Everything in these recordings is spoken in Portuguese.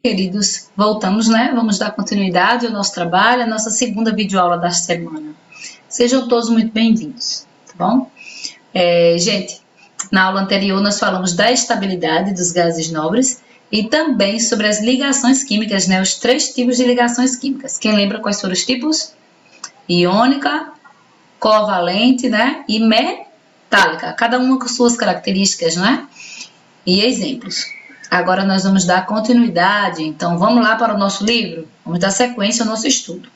Queridos, voltamos, né? Vamos dar continuidade ao nosso trabalho, a nossa segunda videoaula da semana. Sejam todos muito bem-vindos, tá bom? Gente, na aula anterior nós falamos da estabilidade dos gases nobres e também sobre as ligações químicas, né? Os 3 tipos de ligações químicas. Quem lembra quais foram os tipos? Iônica, covalente, né? E metálica, cada uma com suas características, né? E exemplos. Agora nós vamos dar continuidade, então vamos lá para o nosso livro, vamos dar sequência ao nosso estudo.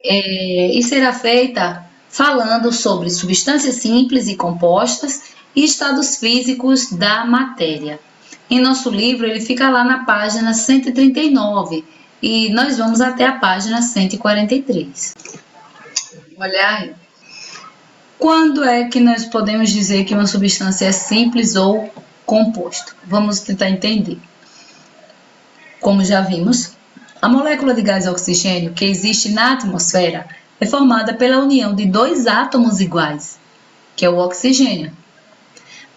E será feita falando sobre substâncias simples e compostas e estados físicos da matéria. Em nosso livro ele fica lá na página 139 e nós vamos até a página 143. Olha aí. Quando é que nós podemos dizer que uma substância é simples ou composto? Vamos tentar entender. Como já vimos, a molécula de gás oxigênio que existe na atmosfera é formada pela união de 2 átomos iguais, que é o oxigênio.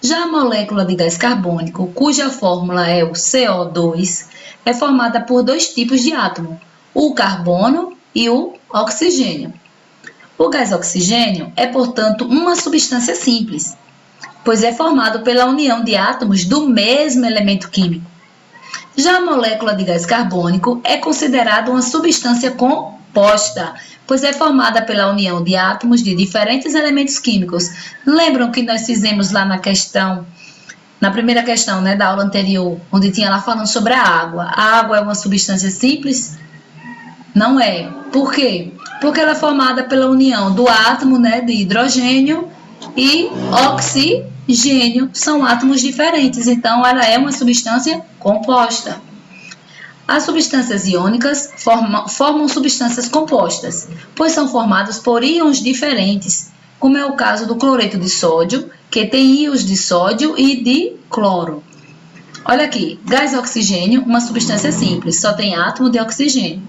Já a molécula de gás carbônico, cuja fórmula é o CO2, é formada por 2 tipos de átomo, o carbono e o oxigênio. O gás oxigênio é, portanto, uma substância simples, pois é formado pela união de átomos do mesmo elemento químico. Já a molécula de gás carbônico é considerada uma substância composta, pois é formada pela união de átomos de diferentes elementos químicos. Lembram que nós fizemos lá na primeira questão, né, da aula anterior, onde tinha lá falando sobre a água. A água é uma substância simples? Não é. Por quê? Porque ela é formada pela união do átomo, né, de hidrogênio e oxigênio, são átomos diferentes, então ela é uma substância composta. As substâncias iônicas formam substâncias compostas, pois são formadas por íons diferentes, como é o caso do cloreto de sódio, que tem íons de sódio e de cloro. Olha aqui, gás oxigênio, uma substância simples, só tem átomo de oxigênio.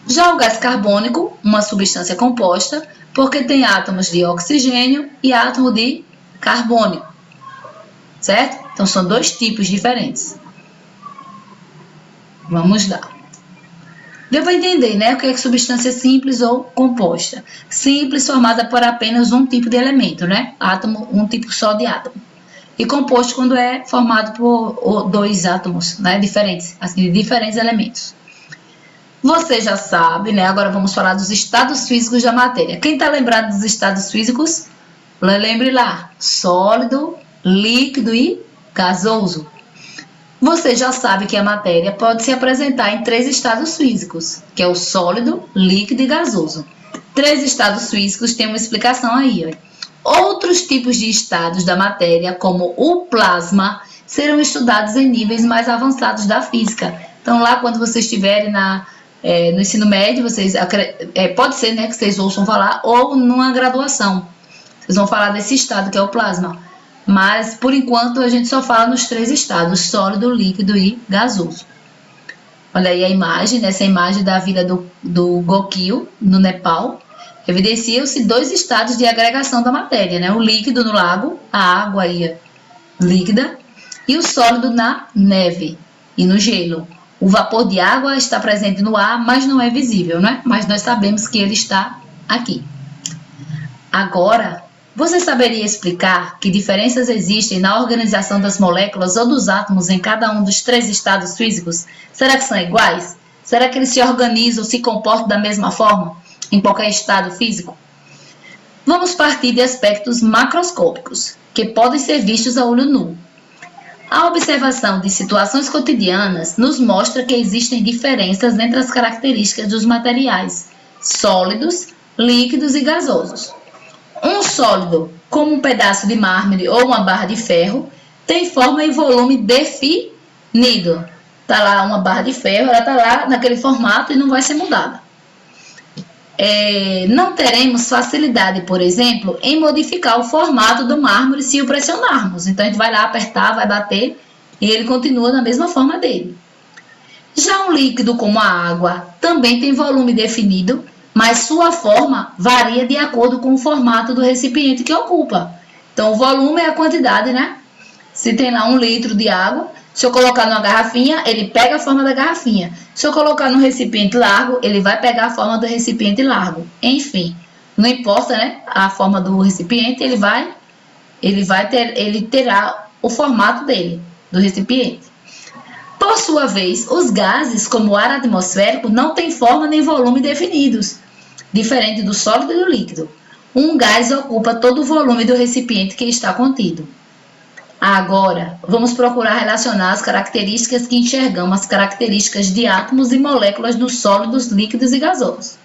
Já o gás carbônico, uma substância composta, porque tem átomos de oxigênio e átomo de carbônico, certo? Então, são 2 tipos diferentes. Vamos lá. Deu para entender, né? O que é substância simples ou composta? Simples, formada por apenas um tipo de elemento, né? Átomo, um tipo só de átomo. E composto quando é formado por 2 átomos, né? Diferentes, assim, de diferentes elementos. Você já sabe, né? Agora vamos falar dos estados físicos da matéria. Quem está lembrado dos estados físicos? Lembre lá, sólido, líquido e gasoso. Você já sabe que a matéria pode se apresentar em 3 estados físicos, que é o sólido, líquido e gasoso. 3 estados físicos têm uma explicação aí. Ó. Outros tipos de estados da matéria, como o plasma, serão estudados em níveis mais avançados da física. Então, lá quando vocês estiverem no ensino médio, vocês, pode ser, né, que vocês ouçam falar, ou numa graduação. Vocês vão falar desse estado que é o plasma. Mas, por enquanto, a gente só fala nos 3 estados, sólido, líquido e gasoso. Olha aí a imagem, essa imagem da vila do Gokyo, no Nepal. Evidenciam-se 2 estados de agregação da matéria, né? O líquido no lago, a água aí líquida, e o sólido na neve e no gelo. O vapor de água está presente no ar, mas não é visível, né? Mas nós sabemos que ele está aqui. Agora, você saberia explicar que diferenças existem na organização das moléculas ou dos átomos em cada um dos 3 estados físicos? Será que são iguais? Será que eles se organizam, se comportam da mesma forma em qualquer estado físico? Vamos partir de aspectos macroscópicos, que podem ser vistos a olho nu. A observação de situações cotidianas nos mostra que existem diferenças entre as características dos materiais sólidos, líquidos e gasosos. Um sólido, como um pedaço de mármore ou uma barra de ferro, tem forma e volume definido. Está lá uma barra de ferro, ela está lá naquele formato e não vai ser mudada. Não teremos facilidade, por exemplo, em modificar o formato do mármore se o pressionarmos. Então, a gente vai lá apertar, vai bater e ele continua na mesma forma dele. Já um líquido como a água também tem volume definido, mas sua forma varia de acordo com o formato do recipiente que ocupa. Então, o volume é a quantidade, né? Se tem lá 1 litro de água, Se eu colocar numa garrafinha, ele pega a forma da garrafinha. Se eu colocar num recipiente largo, ele vai pegar a forma do recipiente largo. Enfim, não importa, né, a forma do recipiente, ele terá o formato dele, do recipiente. Por sua vez, os gases, como o ar atmosférico, não têm forma nem volume definidos, diferente do sólido e do líquido. Um gás ocupa todo o volume do recipiente que está contido. Agora, vamos procurar relacionar as características que enxergamos, as características de átomos e moléculas dos sólidos, líquidos e gasosos.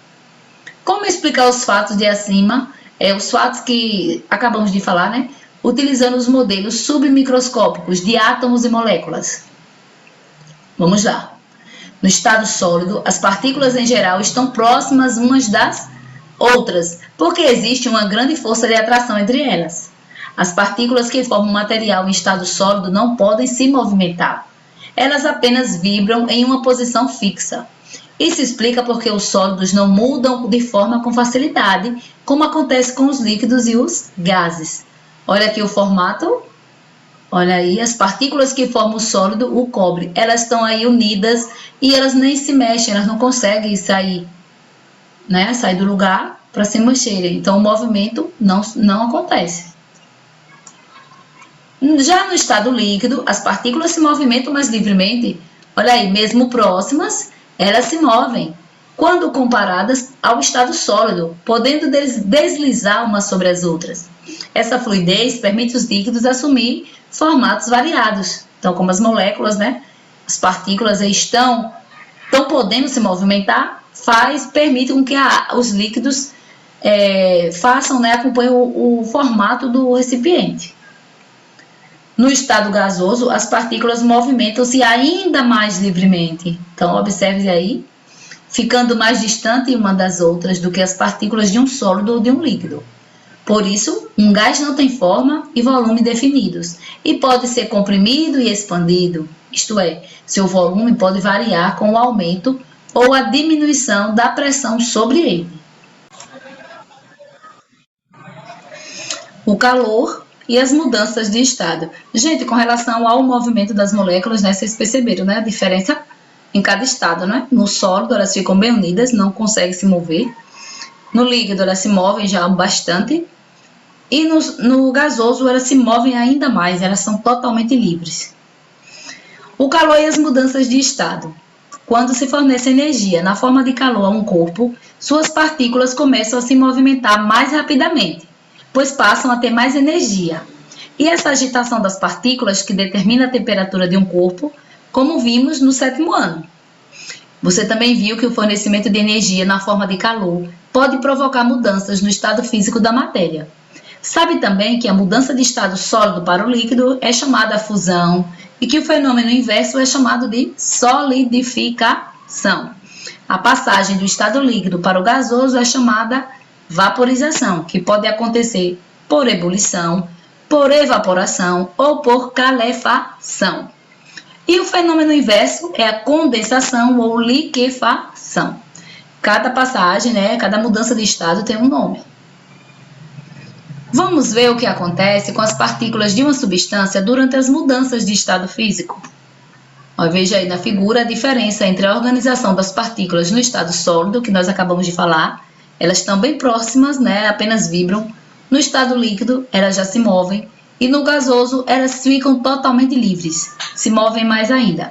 Como explicar os fatos de acima, os fatos que acabamos de falar, né? Utilizando os modelos submicroscópicos de átomos e moléculas. Vamos lá. No estado sólido, as partículas em geral estão próximas umas das outras, porque existe uma grande força de atração entre elas. As partículas que formam material em estado sólido não podem se movimentar. Elas apenas vibram em uma posição fixa. Isso explica porque os sólidos não mudam de forma com facilidade, como acontece com os líquidos e os gases. Olha aqui o formato. Olha aí, as partículas que formam o sólido, o cobre, elas estão aí unidas e elas nem se mexem, elas não conseguem sair, né? Sair do lugar para se mexerem. Então, o movimento não acontece. Já no estado líquido, as partículas se movimentam mais livremente. Olha aí, mesmo próximas, elas se movem, quando comparadas ao estado sólido, podendo deslizar umas sobre as outras. Essa fluidez permite os líquidos assumir formatos variados. Então, como as moléculas, né? As partículas estão podendo se movimentar, permite com que os líquidos façam, né? Acompanhem o formato do recipiente. No estado gasoso, as partículas movimentam-se ainda mais livremente. Então, observe aí, ficando mais distante uma das outras do que as partículas de um sólido ou de um líquido. Por isso, um gás não tem forma e volume definidos e pode ser comprimido e expandido, isto é, seu volume pode variar com o aumento ou a diminuição da pressão sobre ele. O calor e as mudanças de estado. Gente, com relação ao movimento das moléculas, né, vocês perceberam, né, a diferença em cada estado, né? No sólido elas ficam bem unidas, não conseguem se mover. No líquido elas se movem já bastante. E no gasoso elas se movem ainda mais, elas são totalmente livres. O calor e as mudanças de estado. Quando se fornece energia na forma de calor a um corpo, suas partículas começam a se movimentar mais rapidamente, pois passam a ter mais energia. E essa agitação das partículas que determina a temperatura de um corpo, como vimos no 7º ano. Você também viu que o fornecimento de energia na forma de calor pode provocar mudanças no estado físico da matéria. Sabe também que a mudança de estado sólido para o líquido é chamada fusão e que o fenômeno inverso é chamado de solidificação. A passagem do estado líquido para o gasoso é chamada vaporização, que pode acontecer por ebulição, por evaporação ou por calefação. E o fenômeno inverso é a condensação ou liquefação. Cada passagem, né, cada mudança de estado tem um nome. Vamos ver o que acontece com as partículas de uma substância durante as mudanças de estado físico. Veja aí na figura a diferença entre a organização das partículas no estado sólido, que nós acabamos de falar. Elas estão bem próximas, né, apenas vibram. No estado líquido, elas já se movem. E no gasoso, elas ficam totalmente livres, se movem mais ainda.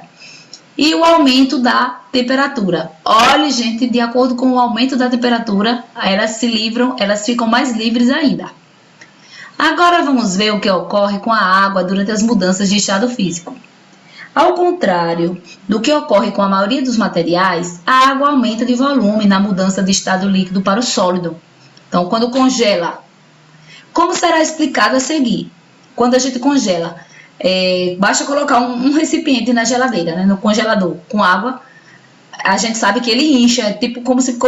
E o aumento da temperatura. Olha, gente, de acordo com o aumento da temperatura, elas se livram, elas ficam mais livres ainda. Agora vamos ver o que ocorre com a água durante as mudanças de estado físico. Ao contrário do que ocorre com a maioria dos materiais, a água aumenta de volume na mudança de estado líquido para o sólido. Então, quando congela, como será explicado a seguir? Quando a gente congela, basta colocar um recipiente na geladeira, né, no congelador, com água, a gente sabe que ele incha, é tipo como se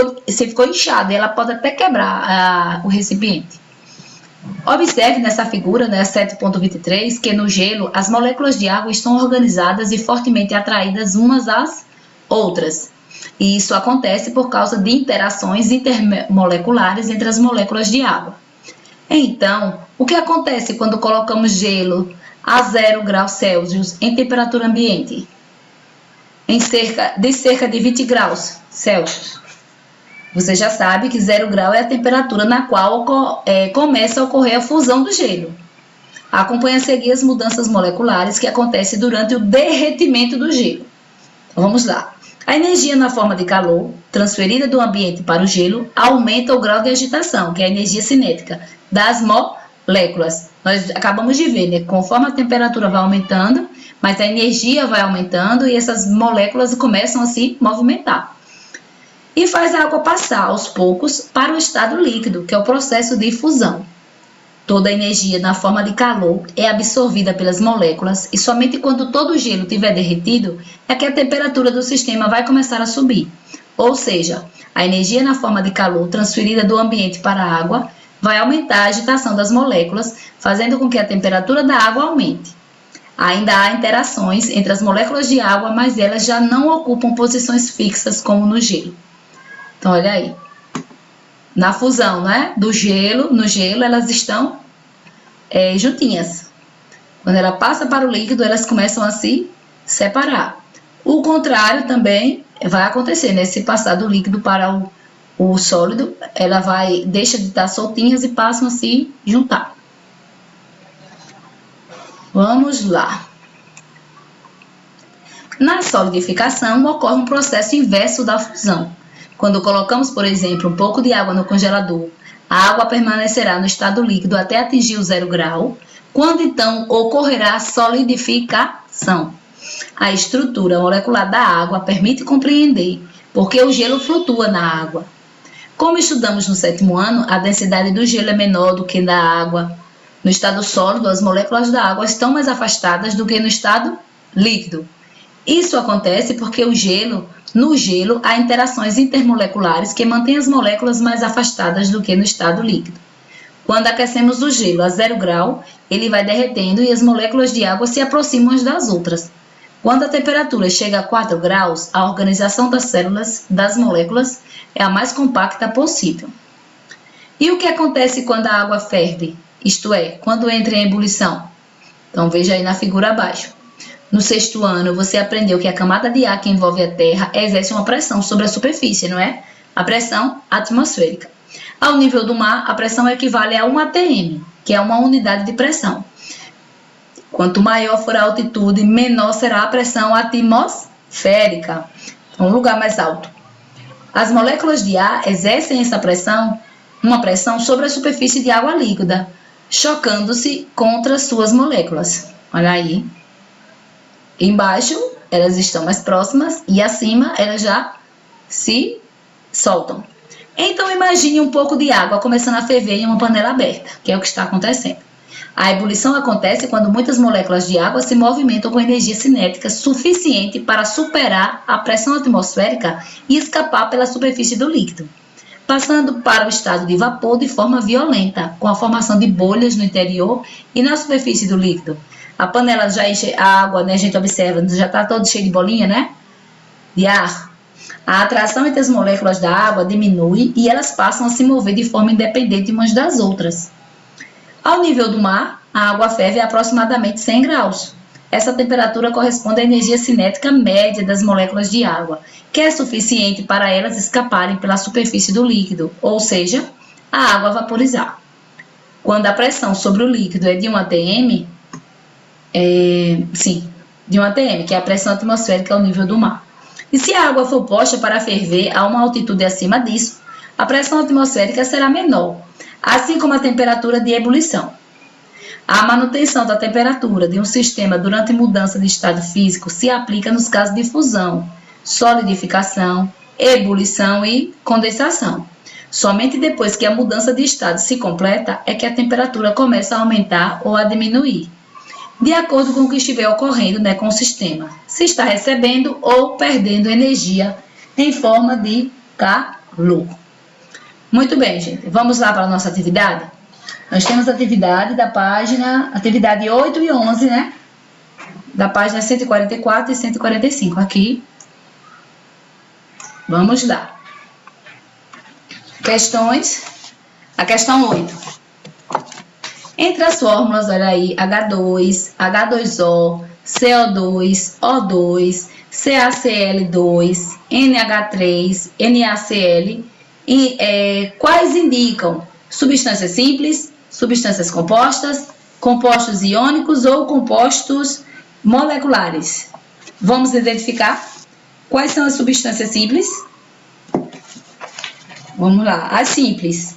ficou inchado, e ela pode até quebrar o recipiente. Observe nessa figura, né, 7.23, que no gelo as moléculas de água estão organizadas e fortemente atraídas umas às outras. E isso acontece por causa de interações intermoleculares entre as moléculas de água. Então, o que acontece quando colocamos gelo a 0 graus Celsius em temperatura ambiente, de cerca de 20 graus Celsius. Você já sabe que 0 grau é a temperatura na qual começa a ocorrer a fusão do gelo. Acompanhe a seguir as mudanças moleculares que acontecem durante o derretimento do gelo. Então, vamos lá. A energia na forma de calor, transferida do ambiente para o gelo, aumenta o grau de agitação, que é a energia cinética, das moléculas. Nós acabamos de ver, né? Conforme a temperatura vai aumentando, mas a energia vai aumentando e essas moléculas começam a se movimentar. E faz a água passar aos poucos para o estado líquido, que é o processo de fusão. Toda a energia na forma de calor é absorvida pelas moléculas e somente quando todo o gelo estiver derretido é que a temperatura do sistema vai começar a subir. Ou seja, a energia na forma de calor transferida do ambiente para a água vai aumentar a agitação das moléculas, fazendo com que a temperatura da água aumente. Ainda há interações entre as moléculas de água, mas elas já não ocupam posições fixas como no gelo. Então, olha aí. Na fusão, né, no gelo, elas estão juntinhas. Quando ela passa para o líquido, elas começam a se separar. O contrário também vai acontecer, né? Se passar do líquido para o sólido, ela deixa de estar soltinhas e passam a se juntar. Vamos lá. Na solidificação, ocorre um processo inverso da fusão. Quando colocamos, por exemplo, um pouco de água no congelador, a água permanecerá no estado líquido até atingir o 0 grau, quando então ocorrerá a solidificação. A estrutura molecular da água permite compreender porque o gelo flutua na água. Como estudamos no 7º ano, a densidade do gelo é menor do que da água. No estado sólido, as moléculas da água estão mais afastadas do que no estado líquido. Isso acontece porque no gelo há interações intermoleculares que mantêm as moléculas mais afastadas do que no estado líquido. Quando aquecemos o gelo a 0 grau, ele vai derretendo e as moléculas de água se aproximam umas das outras. Quando a temperatura chega a 4 graus, a organização das células, das moléculas, é a mais compacta possível. E o que acontece quando a água ferve? Isto é, quando entra em ebulição? Então veja aí na figura abaixo. No 6º ano, você aprendeu que a camada de ar que envolve a Terra exerce uma pressão sobre a superfície, não é? A pressão atmosférica. Ao nível do mar, a pressão equivale a 1 atm, que é uma unidade de pressão. Quanto maior for a altitude, menor será a pressão atmosférica, um lugar mais alto. As moléculas de ar exercem uma pressão sobre a superfície de água líquida, chocando-se contra suas moléculas. Olha aí. Embaixo, elas estão mais próximas e acima, elas já se soltam. Então, imagine um pouco de água começando a ferver em uma panela aberta, que é o que está acontecendo. A ebulição acontece quando muitas moléculas de água se movimentam com energia cinética suficiente para superar a pressão atmosférica e escapar pela superfície do líquido, passando para o estado de vapor de forma violenta, com a formação de bolhas no interior e na superfície do líquido. A panela já enche a água, né? A gente observa, já está todo cheio de bolinha, né? De ar. A atração entre as moléculas da água diminui e elas passam a se mover de forma independente umas das outras. Ao nível do mar, a água ferve a aproximadamente 100 graus. Essa temperatura corresponde à energia cinética média das moléculas de água, que é suficiente para elas escaparem pela superfície do líquido, ou seja, a água vaporizar. Quando a pressão sobre o líquido é de 1 atm, de 1 atm, que é a pressão atmosférica ao nível do mar. E se a água for posta para ferver a uma altitude acima disso, a pressão atmosférica será menor, assim como a temperatura de ebulição. A manutenção da temperatura de um sistema durante mudança de estado físico se aplica nos casos de fusão, solidificação, ebulição e condensação. Somente depois que a mudança de estado se completa é que a temperatura começa a aumentar ou a diminuir, de acordo com o que estiver ocorrendo, né, com o sistema, se está recebendo ou perdendo energia em forma de calor. Muito bem, gente. Vamos lá para a nossa atividade? Nós temos a atividade da página, atividade 8 e 11, né? Da página 144 e 145 aqui. Vamos lá. Questões. A questão 8. Entre as fórmulas, olha aí, H2, H2O, CO2, O2, CaCl2, NH3, NaCl, quais indicam substâncias simples, substâncias compostas, compostos iônicos ou compostos moleculares? Vamos identificar quais são as substâncias simples? Vamos lá, as simples,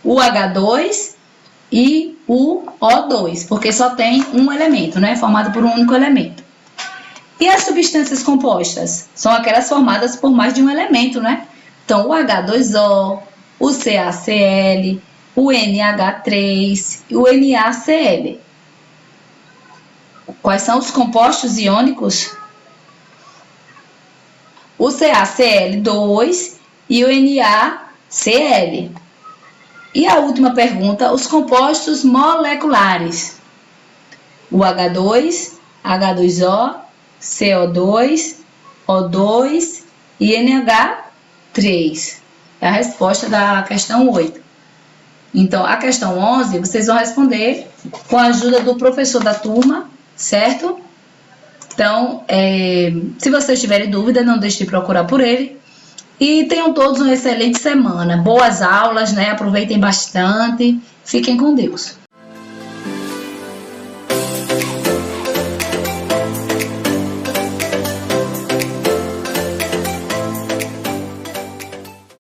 o H2 e o O2, porque só tem um elemento, né? Formado por um único elemento. E as substâncias compostas? São aquelas formadas por mais de um elemento, né? Então, o H2O, o CaCl, o NH3 e o NaCl. Quais são os compostos iônicos? O CaCl2 e o NaCl. E a última pergunta, os compostos moleculares. O H2, H2O, CO2, O2 e NH3. É a resposta da questão 8. Então, a questão 11, vocês vão responder com a ajuda do professor da turma, certo? Então, se vocês tiverem dúvida, não deixe de procurar por ele. E tenham todos uma excelente semana. Boas aulas, né? Aproveitem bastante. Fiquem com Deus.